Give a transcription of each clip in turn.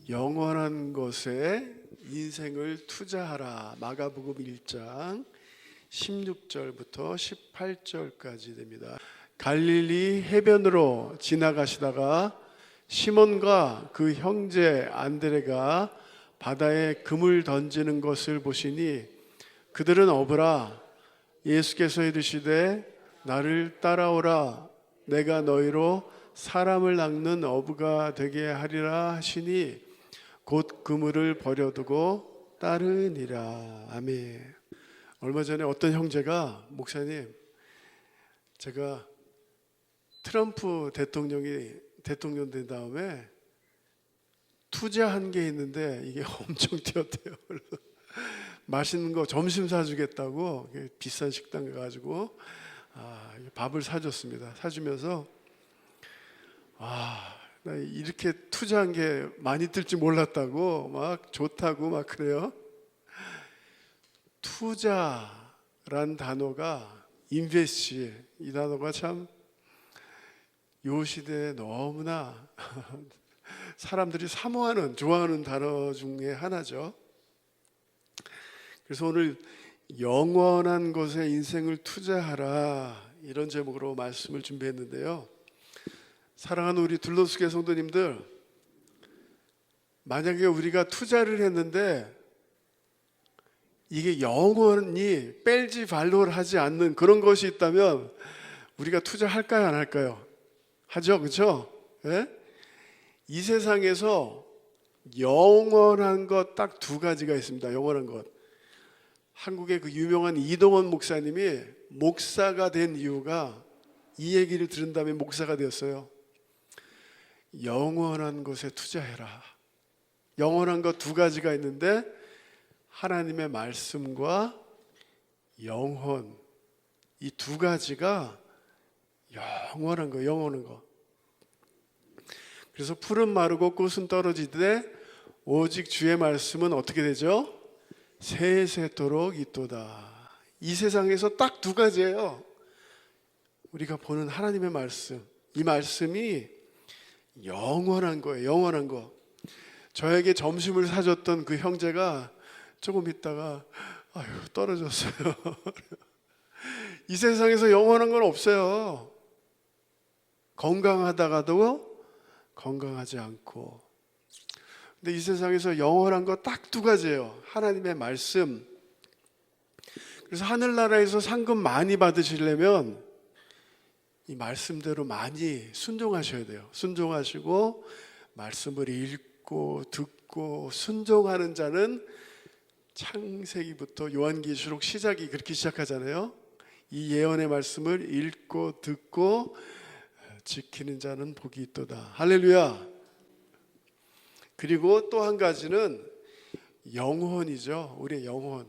영원한 것에 인생을 투자하라. 마가복음 1장 16절부터 18절까지 됩니다. 갈릴리 해변으로 지나가시다가 시몬과 그 형제 안드레가 바다에 금을 던지는 것을 보시니 그들은 어부라. 예수께서 이르시되 나를 따라오라. 내가 너희로 사람을 낚는 어부가 되게 하리라 하시니 곧 그물을 버려두고 따르니라. 아멘. 얼마 전에 어떤 형제가 목사님, 제가 트럼프 대통령이 대통령 된 다음에 투자한 게 있는데 이게 엄청 뛰었대요. 그래서 맛있는 거 점심 사주겠다고 비싼 식당 가가지고 밥을 사줬습니다. 사주면서 나 이렇게 투자한 게 많이 뜰지 몰랐다고 막 좋다고 막 그래요. 투자란 단어가 인베스트, 이 단어가 참 요 시대에 너무나 사람들이 사모하는, 좋아하는 단어 중에 하나죠. 그래서 오늘 영원한 것에 인생을 투자하라, 이런 제목으로 말씀을 준비했는데요. 사랑하는 우리 둘러스게 성도님들, 만약에 우리가 투자를 했는데 이게 영원히 뺄지 발로를 하지 않는 그런 것이 있다면 우리가 투자할까요, 안 할까요? 하죠, 그렇죠? 네? 이 세상에서 영원한 것 딱 두 가지가 있습니다. 영원한 것. 한국의 그 유명한 이동원 목사님이 목사가 된 이유가 이 얘기를 들은 다음에 목사가 되었어요. 영원한 것에 투자해라. 영원한 것 두 가지가 있는데 하나님의 말씀과 영혼, 이 두 가지가 영원한 거, 영원한 거. 그래서 풀은 마르고 꽃은 떨어지되 오직 주의 말씀은 어떻게 되죠? 세세토록 있도다. 이 세상에서 딱 두 가지예요. 우리가 보는 하나님의 말씀, 이 말씀이 영원한 거예요. 영원한 거. 저에게 점심을 사줬던 그 형제가 조금 있다가 떨어졌어요. 이 세상에서 영원한 건 없어요. 건강하다가도 건강하지 않고. 근데 이 세상에서 영원한 거 딱 두 가지예요. 하나님의 말씀. 그래서 하늘나라에서 상급 많이 받으시려면 이 말씀대로 많이 순종하셔야 돼요. 순종하시고 말씀을 읽고 듣고 순종하는 자는 창세기부터 요한계시록 시작이 그렇게 시작하잖아요. 이 예언의 말씀을 읽고 듣고 지키는 자는 복이 있도다. 할렐루야. 그리고 또 한 가지는 영혼이죠. 우리의 영혼.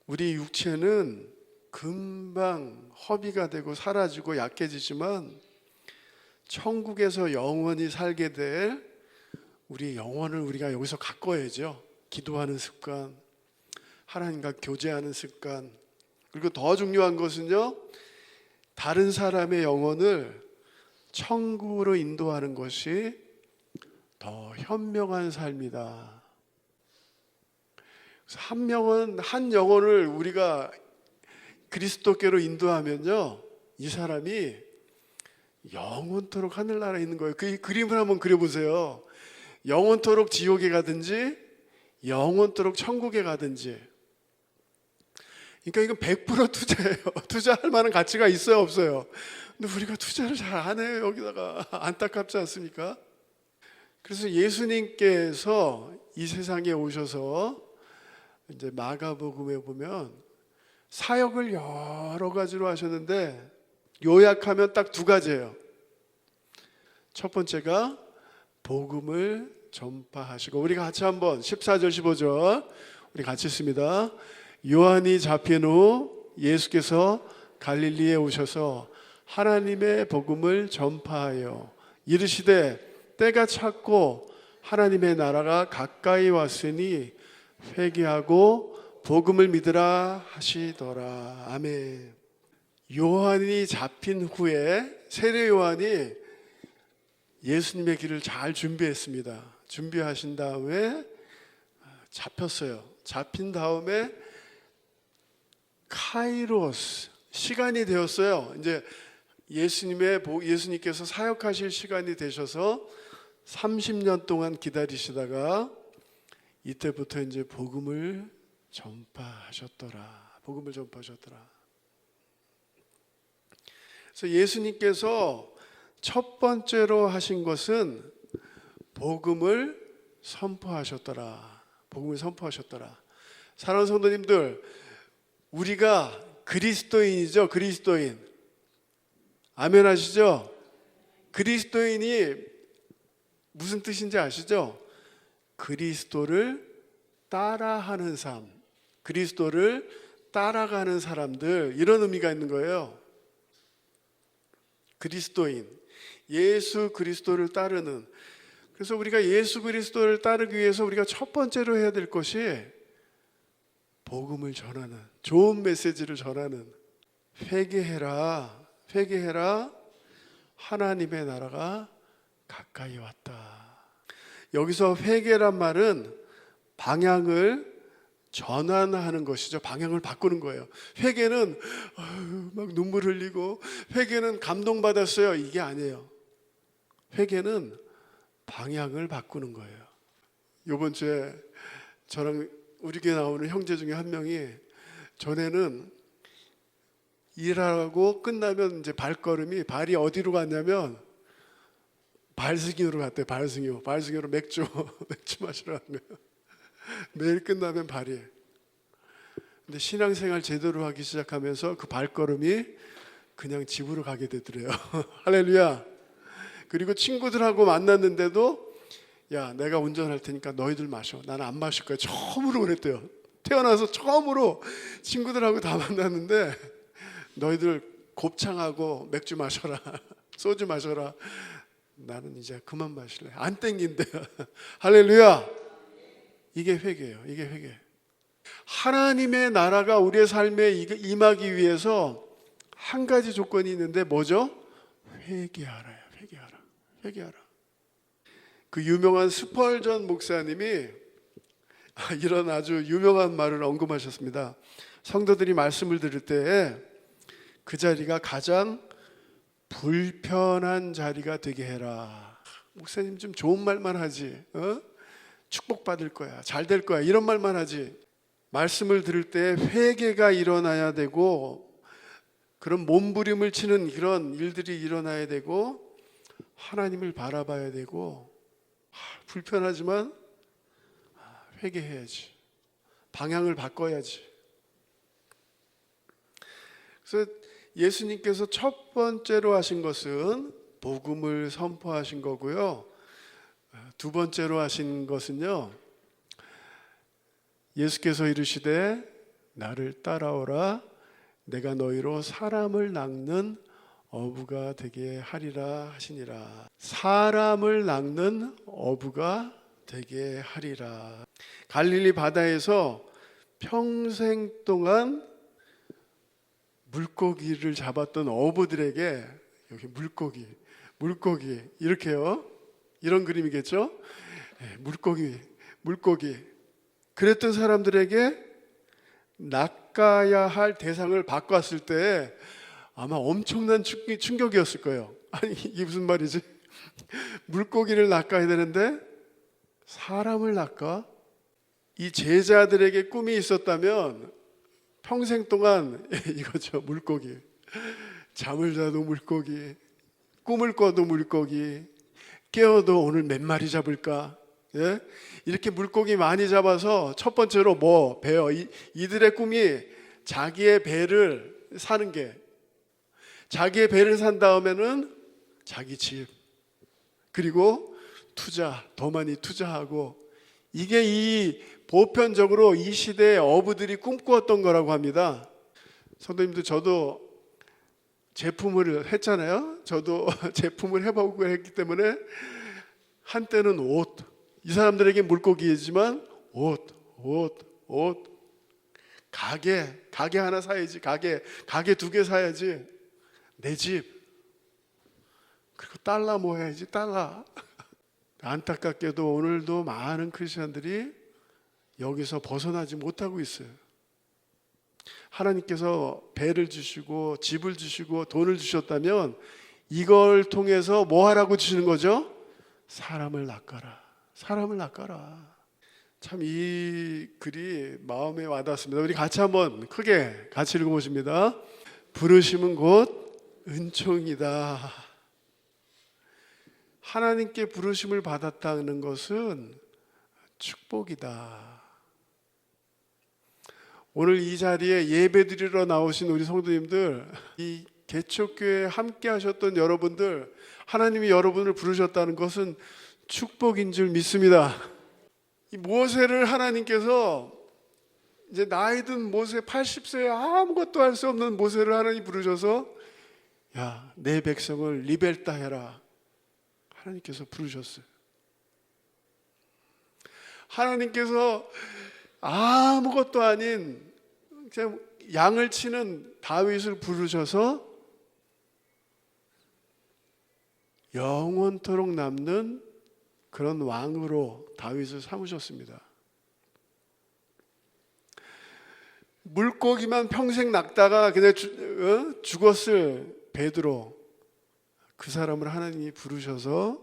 우리 육체는 금방 허비가 되고 사라지고 약해지지만 천국에서 영원히 살게 될 우리의 영혼을 우리가 여기서 가꿔야죠. 기도하는 습관, 하나님과 교제하는 습관. 그리고 더 중요한 것은요, 다른 사람의 영혼을 천국으로 인도하는 것이 더 현명한 삶이다. 그래서 한 영혼을 우리가 그리스도께로 인도하면요, 이 사람이 영원토록 하늘나라에 있는 거예요. 그 그림을 한번 그려보세요. 영원토록 지옥에 가든지 영원토록 천국에 가든지. 그러니까 이건 100% 투자예요. 투자할 만한 가치가 있어요, 없어요? 근데 우리가 투자를 잘 안 해요. 여기다가. 안타깝지 않습니까? 그래서 예수님께서 이 세상에 오셔서 이제 마가복음에 보면 사역을 여러 가지로 하셨는데 요약하면 딱 두 가지예요. 첫 번째가 복음을 전파하시고, 우리 같이 한번 14절 15절 우리 같이 읽습니다. 요한이 잡힌 후 예수께서 갈릴리에 오셔서 하나님의 복음을 전파하여 이르시되 때가 찼고 하나님의 나라가 가까이 왔으니 회개하고 복음을 믿으라 하시더라. 아멘. 요한이 잡힌 후에 세례 요한이 예수님의 길을 잘 준비했습니다. 준비하신 다음에 잡혔어요. 잡힌 다음에 카이로스 시간이 되었어요. 이제 예수님께서 사역하실 시간이 되셔서 30년 동안 기다리시다가 이때부터 이제 복음을 전파하셨더라. 복음을 전파하셨더라. 그래서 예수님께서 첫 번째로 하신 것은 복음을 선포하셨더라. 복음을 선포하셨더라. 사랑하는 성도님들, 우리가 그리스도인이죠. 그리스도인. 아멘 하시죠? 그리스도인이 무슨 뜻인지 아시죠? 그리스도를 따라하는 삶, 그리스도를 따라가는 사람들, 이런 의미가 있는 거예요. 그리스도인, 예수 그리스도를 따르는. 그래서 우리가 예수 그리스도를 따르기 위해서 우리가 첫 번째로 해야 될 것이 복음을 전하는, 좋은 메시지를 전하는, 회개해라, 회개해라, 하나님의 나라가 가까이 왔다. 여기서 회개란 말은 방향을 전환하는 것이죠. 방향을 바꾸는 거예요. 회개는 막 눈물 흘리고, 회개는 감동받았어요, 이게 아니에요. 회개는 방향을 바꾸는 거예요. 이번 주에 저랑 우리 교회 나오는 형제 중에 한 명이, 전에는 일하고 끝나면 이제 발이 어디로 갔냐면 발승이로 갔대요. 발승이로 맥주 마시러 간 거예요. 매일 끝나면 발이. 근데 신앙생활 제대로 하기 시작하면서 그 발걸음이 그냥 집으로 가게 되더래요. 할렐루야. 그리고 친구들하고 만났는데도, 야, 내가 운전할 테니까 너희들 마셔. 나는 안 마실 거야. 처음으로 그랬대요. 태어나서 처음으로 친구들하고 다 만났는데, 너희들 곱창하고 맥주 마셔라. 소주 마셔라. 나는 이제 그만 마실래. 안 땡긴대요. 할렐루야. 이게 회개예요. 이게 회개. 하나님의 나라가 우리의 삶에 임하기 위해서 한 가지 조건이 있는데 뭐죠? 회개하라요. 회개하라. 회개하라. 그 유명한 스펄전 목사님이 이런 아주 유명한 말을 언급하셨습니다. 성도들이 말씀을 들을 때에 그 자리가 가장 불편한 자리가 되게 해라. 목사님 좀 좋은 말만 하지, 축복받을 거야, 잘 될 거야, 이런 말만 하지. 말씀을 들을 때 회개가 일어나야 되고, 그런 몸부림을 치는 그런 일들이 일어나야 되고, 하나님을 바라봐야 되고, 불편하지만 회개해야지, 방향을 바꿔야지. 그래서 예수님께서 첫 번째로 하신 것은 복음을 선포하신 거고요. 두 번째로 하신 것은요, 예수께서 이르시되 나를 따라오라, 내가 너희로 사람을 낚는 어부가 되게 하리라 하시니라. 사람을 낚는 어부가 되게 하리라. 갈릴리 바다에서 평생 동안 물고기를 잡았던 어부들에게, 여기 물고기 이렇게요, 이런 그림이겠죠. 물고기 그랬던 사람들에게 낚아야 할 대상을 바꿨을 때 아마 엄청난 충격이었을 거예요. 아니, 이게 무슨 말이지? 물고기를 낚아야 되는데 사람을 낚아? 이 제자들에게 꿈이 있었다면 평생 동안 이거죠. 물고기. 잠을 자도 물고기, 꿈을 꿔도 물고기, 깨어도 오늘 몇 마리 잡을까? 예? 이렇게 물고기 많이 잡아서 첫 번째로 배요. 이들의 꿈이 자기의 배를 사는 게, 자기의 배를 산 다음에는 자기 집, 그리고 더 많이 투자하고, 이게 보편적으로 이 시대의 어부들이 꿈꾸었던 거라고 합니다. 성도님들, 저도 제품을 했잖아요. 저도 제품을 해보고 했기 때문에 한때는 옷, 이 사람들에게 물고기이지만 옷, 가게 하나 사야지, 가게 2개 사야지, 내 집, 그리고 달러 모아야지, 달러. 안타깝게도 오늘도 많은 크리스천들이 여기서 벗어나지 못하고 있어요. 하나님께서 배를 주시고 집을 주시고 돈을 주셨다면 이걸 통해서 뭐 하라고 주시는 거죠? 사람을 낚아라. 사람을 낚아라. 참 이 글이 마음에 와닿습니다. 우리 같이 한번 크게 같이 읽어보십니다. 부르심은 곧 은총이다. 하나님께 부르심을 받았다는 것은 축복이다. 오늘 이 자리에 예배드리러 나오신 우리 성도님들, 이 개척교회에 함께 하셨던 여러분들, 하나님이 여러분을 부르셨다는 것은 축복인 줄 믿습니다. 이 모세를 하나님께서 이제 나이 든 모세 80세에 아무것도 할 수 없는 모세를 하나님 부르셔서 야, 내 백성을 리벨다 해라. 하나님께서 부르셨어요. 하나님께서 아무것도 아닌 그냥 양을 치는 다윗을 부르셔서 영원토록 남는 그런 왕으로 다윗을 삼으셨습니다. 물고기만 평생 낚다가 그냥 죽었을 베드로, 그 사람을 하나님이 부르셔서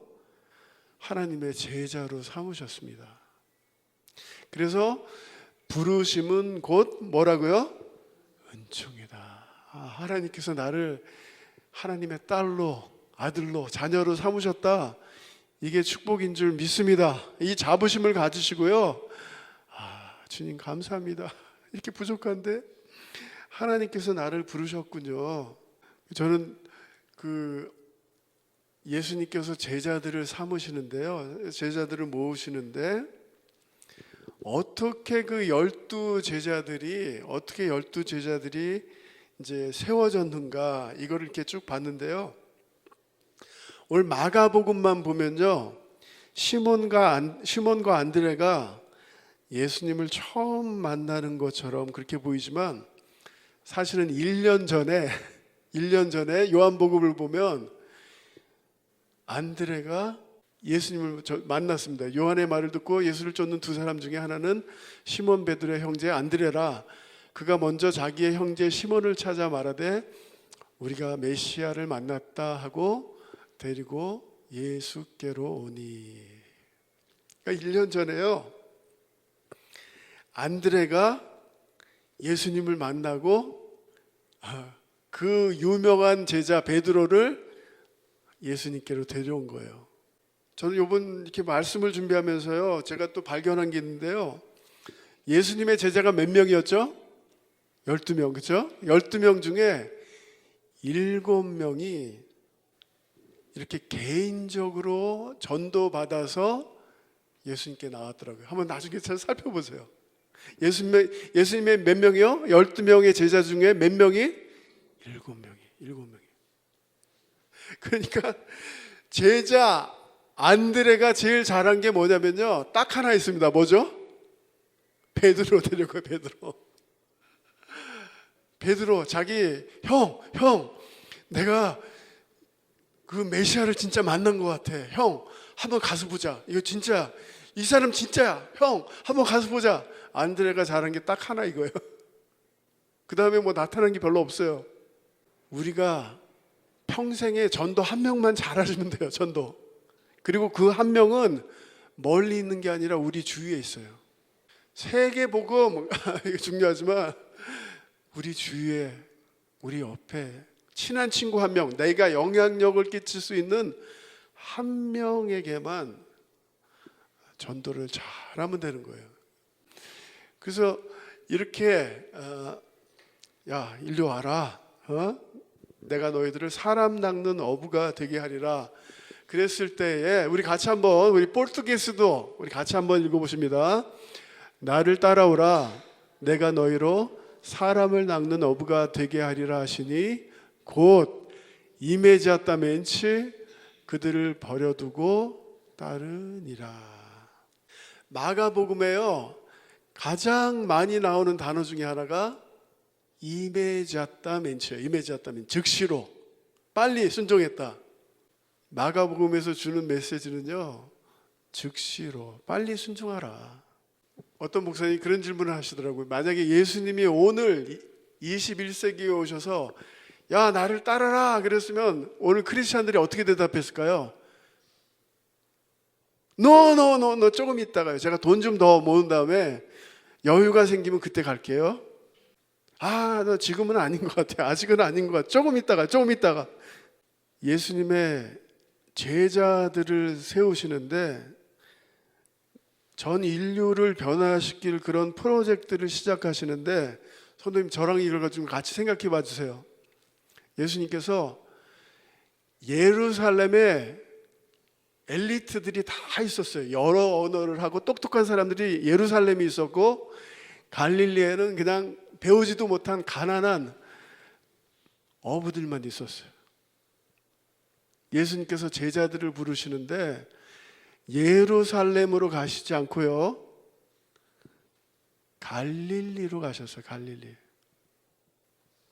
하나님의 제자로 삼으셨습니다. 그래서 부르심은 곧 뭐라고요? 은총이다. 하나님께서 나를 하나님의 딸로, 아들로, 자녀로 삼으셨다. 이게 축복인 줄 믿습니다. 이 자부심을 가지시고요. 주님 감사합니다. 이렇게 부족한데 하나님께서 나를 부르셨군요. 저는 예수님께서 제자들을 삼으시는데요. 제자들을 모으시는데 어떻게 그 12제자들이 이제 세워졌는가, 이거를 이렇게 쭉 봤는데요. 오늘 마가복음만 보면요, 시몬과 안드레가 예수님을 처음 만나는 것처럼 그렇게 보이지만 사실은 1년 전에 요한복음을 보면 안드레가 예수님을 만났습니다. 요한의 말을 듣고 예수를 쫓는 두 사람 중에 하나는 시몬 베드로의 형제 안드레라. 그가 먼저 자기의 형제 시몬을 찾아 말하되 우리가 메시아를 만났다 하고 데리고 예수께로 오니. 그러니까 1년 전에요, 안드레가 예수님을 만나고 그 유명한 제자 베드로를 예수님께로 데려온 거예요. 저는 이번 이렇게 말씀을 준비하면서요, 제가 또 발견한 게 있는데요. 예수님의 제자가 몇 명이었죠? 12명, 그렇죠? 12명 중에 7명이 이렇게 개인적으로 전도받아서 예수님께 나왔더라고요. 한번 나중에 잘 살펴보세요. 예수님의 몇 명이요? 12명의 제자 중에 몇 명이? 7명이. 그러니까 제자 안드레가 제일 잘한 게 뭐냐면요, 딱 하나 있습니다. 뭐죠? 베드로 데려가요. 베드로 자기 형 내가 그 메시아를 진짜 만난 것 같아. 형 한번 가서 보자. 이거 진짜 이 사람 진짜야. 형 한번 가서 보자. 안드레가 잘한 게 딱 하나 이거예요. 그 다음에 뭐 나타난 게 별로 없어요. 우리가 평생에 전도 한 명만 잘하시면 돼요. 전도. 그리고 그 한 명은 멀리 있는 게 아니라 우리 주위에 있어요. 세계복음 이게 중요하지만 우리 주위에, 우리 옆에 친한 친구 한 명, 내가 영향력을 끼칠 수 있는 한 명에게만 전도를 잘하면 되는 거예요. 그래서 이렇게 야 일로 와라, 내가 너희들을 사람 낚는 어부가 되게 하리라 그랬을 때에 우리 같이 한번, 우리 포르투게스도 우리 같이 한번 읽어보십니다. 나를 따라오라, 내가 너희로 사람을 낚는 어부가 되게 하리라 하시니 곧 이메지았다 멘치 그들을 버려두고 따르니라. 마가복음에요, 가장 많이 나오는 단어 중에 하나가 이메지았다 멘치예요. 이메지았다 멘, 즉시로 빨리 순종했다. 마가복음에서 주는 메시지는요, 즉시로 빨리 순종하라. 어떤 목사님이 그런 질문을 하시더라고요. 만약에 예수님이 오늘 21세기에 오셔서 야 나를 따르라 그랬으면 오늘 크리스찬들이 어떻게 대답했을까요? 노 조금 있다가요. 제가 돈 좀 더 모은 다음에 여유가 생기면 그때 갈게요. 너 지금은 아닌 것 같아. 아직은 아닌 것 같아. 조금 있다가. 예수님의 제자들을 세우시는데 전 인류를 변화시킬 그런 프로젝트를 시작하시는데, 선생님 저랑 이걸 좀 같이 생각해 봐 주세요. 예수님께서 예루살렘에 엘리트들이 다 있었어요. 여러 언어를 하고 똑똑한 사람들이 예루살렘에 있었고, 갈릴리에는 그냥 배우지도 못한 가난한 어부들만 있었어요. 예수님께서 제자들을 부르시는데 예루살렘으로 가시지 않고요, 갈릴리로 가셨어요. 갈릴리.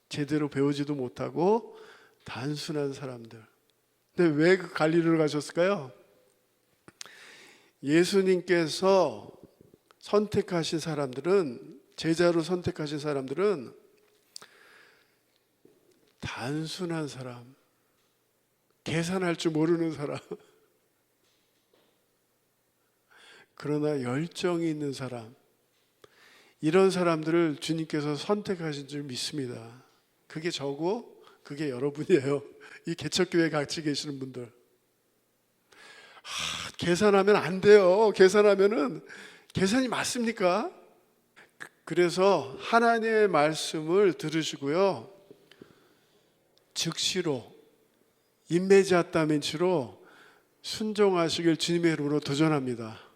제대로 배우지도 못하고 단순한 사람들. 근데 왜 그 갈릴리로 가셨을까요? 예수님께서 선택하신 사람들은, 제자로 선택하신 사람들은 단순한 사람, 계산할 줄 모르는 사람, 그러나 열정이 있는 사람, 이런 사람들을 주님께서 선택하신 줄 믿습니다. 그게 저고 그게 여러분이에요. 이 개척교회에 같이 계시는 분들. 계산하면 안 돼요. 계산하면은 계산이 맞습니까? 그래서 하나님의 말씀을 들으시고요, 즉시로 임메지아타멘치로 순종하시길 주님의 이름으로 도전합니다.